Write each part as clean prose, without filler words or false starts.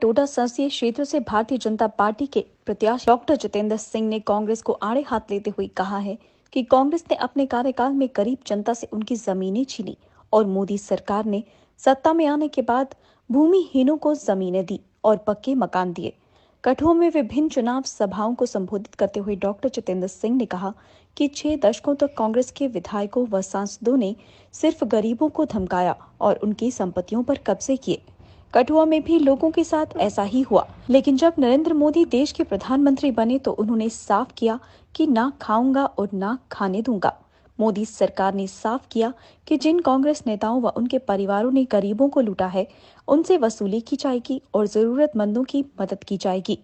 टोडा संसदीय क्षेत्र से भारतीय जनता पार्टी के प्रत्याशी डॉक्टर जितेंद्र सिंह ने कांग्रेस को आड़े हाथ लेते हुए कहा है कि कांग्रेस ने अपने कार्यकाल में गरीब जनता से उनकी जमीनें छीनी और मोदी सरकार ने सत्ता में आने के बाद भूमिहीनों को जमीनें दी और पक्के मकान दिए। कठुआ में विभिन्न चुनाव सभाओं को संबोधित करते हुए डॉक्टर जितेंद्र सिंह ने कहा कि 6 दशकों तक कांग्रेस के विधायकों व सांसदों ने सिर्फ गरीबों को धमकाया और उनकी संपत्तियों पर कब्जे किए। कठुआ में भी लोगों के साथ ऐसा ही हुआ, लेकिन जब नरेंद्र मोदी देश के प्रधानमंत्री बने तो उन्होंने साफ किया कि ना खाऊंगा और ना खाने दूंगा। मोदी सरकार ने साफ किया कि जिन कांग्रेस नेताओं व उनके परिवारों ने गरीबों को लूटा है, उनसे वसूली की जाएगी और जरूरतमंदों की मदद की जाएगी।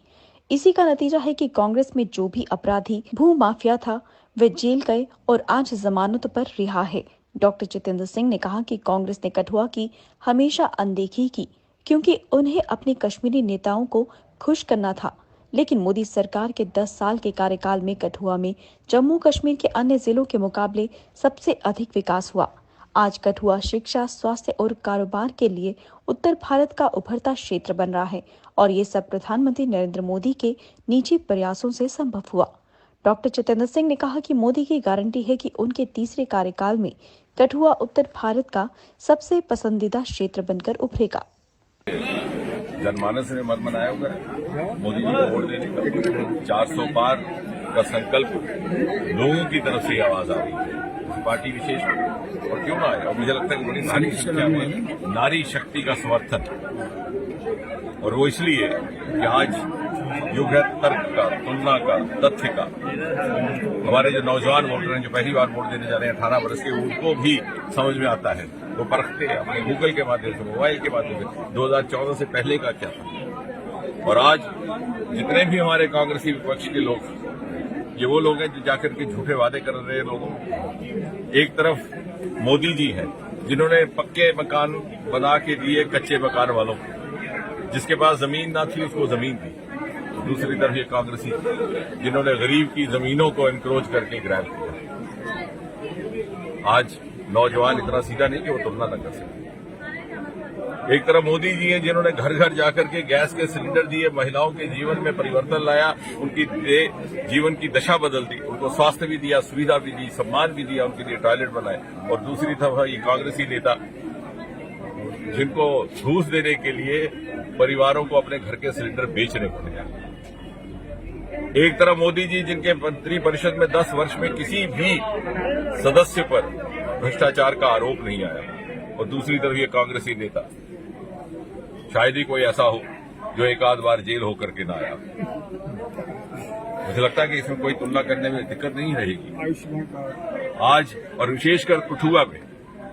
इसी का नतीजा है कि कांग्रेस में जो भी अपराधी भू माफिया था वे जेल गए और आज जमानत पर रिहा है। डॉक्टर जितेंद्र सिंह ने कहा कि कांग्रेस ने कठुआ की हमेशा अनदेखी की, क्योंकि उन्हें अपने कश्मीरी नेताओं को खुश करना था। लेकिन मोदी सरकार के 10 साल के कार्यकाल में कठुआ में जम्मू कश्मीर के अन्य जिलों के मुकाबले सबसे अधिक विकास हुआ। आज कठुआ शिक्षा, स्वास्थ्य और कारोबार के लिए उत्तर भारत का उभरता क्षेत्र बन रहा है और ये सब प्रधानमंत्री नरेंद्र मोदी के निजी प्रयासों से संभव हुआ। डॉक्टर जितेंद्र सिंह ने कहा कि मोदी की गारंटी है कि उनके तीसरे कार्यकाल में कठुआ उत्तर भारत का सबसे पसंदीदा क्षेत्र बनकर उभरेगा। जनमानस ने मन बनाया होगा मोदी जी को वोट देने का। 400 पार का संकल्प लोगों की तरफ से आवाज आ रही है, पार्टी विशेष और क्यों ना आए। और मुझे लगता है कि बड़ी नारी शक्ति का समर्थन, और वो इसलिए कि आज युग है तर्क का, तुलना का, तथ्य का। हमारे जो नौजवान वोटर हैं जो पहली बार वोट देने जा रहे हैं 18 वर्ष के, उनको भी समझ में आता है, वो परखते हैं अपने गूगल के माध्यम से, मोबाइल के माध्यम से 2014 से पहले का क्या था। और आज जितने भी हमारे कांग्रेसी विपक्ष के लोग, ये वो लोग हैं जो जाकर के झूठे वादे कर रहे हैं लोगों को। एक तरफ मोदी जी हैं जिन्होंने पक्के मकान बना के दिए कच्चे मकान वालों को, जिसके पास जमीन ना थी उसको जमीन दी। दूसरी तरफ ये कांग्रेसी जिन्होंने गरीब की जमीनों को एनक्रोच करके ग्रैब किया। आज नौजवान इतना सीधा नहीं कि वो तुलना न कर सके। एक तरफ मोदी जी हैं जिन्होंने घर घर जाकर के गैस के सिलेंडर दिए, महिलाओं के जीवन में परिवर्तन लाया, उनकी जीवन की दशा बदल दी, उनको स्वास्थ्य भी दिया, सुविधा भी दी, सम्मान भी दिया, उनके लिए टॉयलेट बनाए। और दूसरी तरफ ये कांग्रेसी नेता जिनको घूस देने के लिए परिवारों को अपने घर के सिलेंडर बेचने पड़े। एक तरफ मोदी जी जिनके मंत्री परिषद में 10 वर्ष में किसी भी सदस्य पर भ्रष्टाचार का आरोप नहीं आया, और दूसरी तरफ ये कांग्रेसी नेता, शायद ही कोई ऐसा हो जो एक आध बार जेल होकर के ना आया। मुझे लगता है कि इसमें कोई तुलना करने में दिक्कत नहीं रहेगी। आज और विशेषकर कठुआ में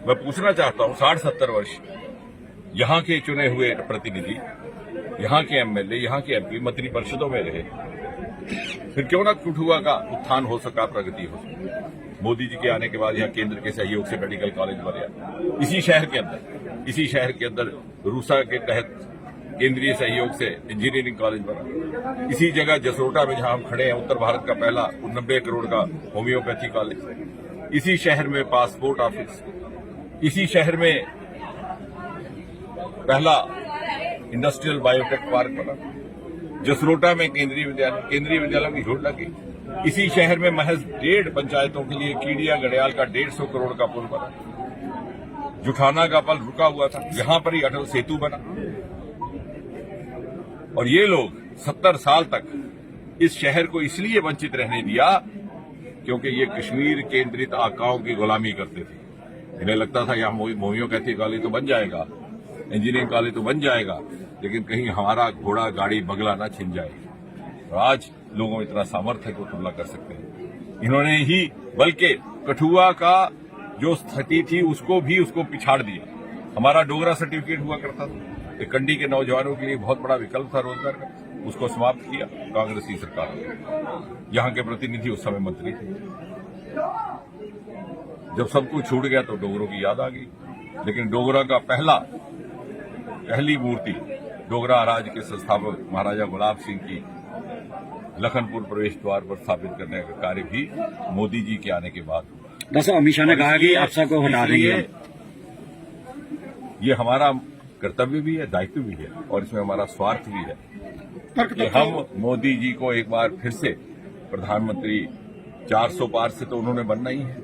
मैं पूछना चाहता हूं, 60-70 वर्ष यहां के चुने हुए प्रतिनिधि, यहां के एमएलए, यहां के एमपी मंत्री परिषदों में रहे, फिर क्यों ना कठुआ का उत्थान हो सका, प्रगति हो सका। मोदी जी के आने के बाद यहाँ केंद्र के सहयोग से मेडिकल कॉलेज बना, इसी शहर के अंदर रूसा के तहत केंद्रीय सहयोग से इंजीनियरिंग कॉलेज बना, इसी जगह जसरोटा में जहां हम खड़े हैं उत्तर भारत का पहला 90 करोड़ का होम्योपैथी कॉलेज, इसी शहर में पासपोर्ट ऑफिस, इसी शहर में पहला इंडस्ट्रियल बायोटेक पार्क बना, जसरोटा में केंद्रीय विद्यालयों की घोषणा की, इसी शहर में महज 1.5 पंचायतों के लिए कीड़िया गड़ियाल का 150 करोड़ का पुल बना, जुठाना का पुल रुका हुआ था, यहां पर ही अटल सेतु बना। और ये लोग 70 साल तक इस शहर को इसलिए वंचित रहने दिया क्योंकि ये कश्मीर केंद्रित आकाओं की गुलामी करते थे। इन्हें लगता था यहां होम्योपैथी कॉलेज तो बन जाएगा, इंजीनियरिंग कॉलेज तो बन जाएगा, लेकिन कहीं हमारा घोड़ा गाड़ी बगला ना छिन जाए। और आज लोगों में इतना सामर्थ्य है कि वो तुलना कर सकते हैं। इन्होंने ही बल्कि कठुआ का जो स्थिति थी उसको पिछाड़ दिया। हमारा डोगरा सर्टिफिकेट हुआ करता था, एक कंडी के नौजवानों के लिए बहुत बड़ा विकल्प था रोजगार का, उसको समाप्त किया कांग्रेसी सरकार ने। यहाँ के प्रतिनिधि उस समय मंत्री थे। जब सब कुछ छूट गया तो डोगरों की याद आ गई, लेकिन डोगरा का पहली मूर्ति डोगरा राज्य के संस्थापक महाराजा गुलाब सिंह की लखनपुर प्रवेश द्वार पर स्थापित करने का कार्य भी मोदी जी के आने के बाद हुआ। अमित शाह ने कहा कि आप सबको हटा देंगे। ये हमारा कर्तव्य भी है, दायित्व भी है और इसमें हमारा स्वार्थ भी है कि हम मोदी जी को एक बार फिर से प्रधानमंत्री 400 पार से तो उन्होंने बनना ही है,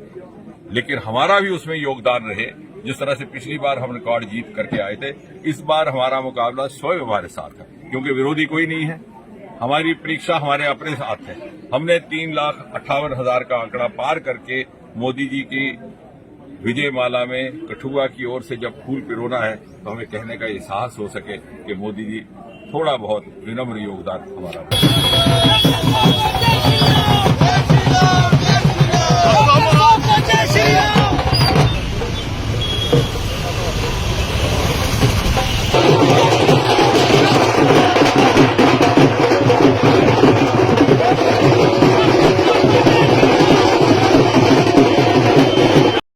लेकिन हमारा भी उसमें योगदान रहे। जिस तरह से पिछली बार हम रिकॉर्ड जीत करके आए थे, इस बार हमारा मुकाबला स्वयं हमारे साथ है, क्योंकि विरोधी कोई नहीं है। हमारी परीक्षा हमारे अपने साथ है। हमने 3,58,000 का आंकड़ा पार करके मोदी जी की विजय माला में कठुआ की ओर से जब फूल पिरोना है तो हमें कहने का ये साहस हो सके कि मोदी जी थोड़ा बहुत विनम्र योगदान हमारा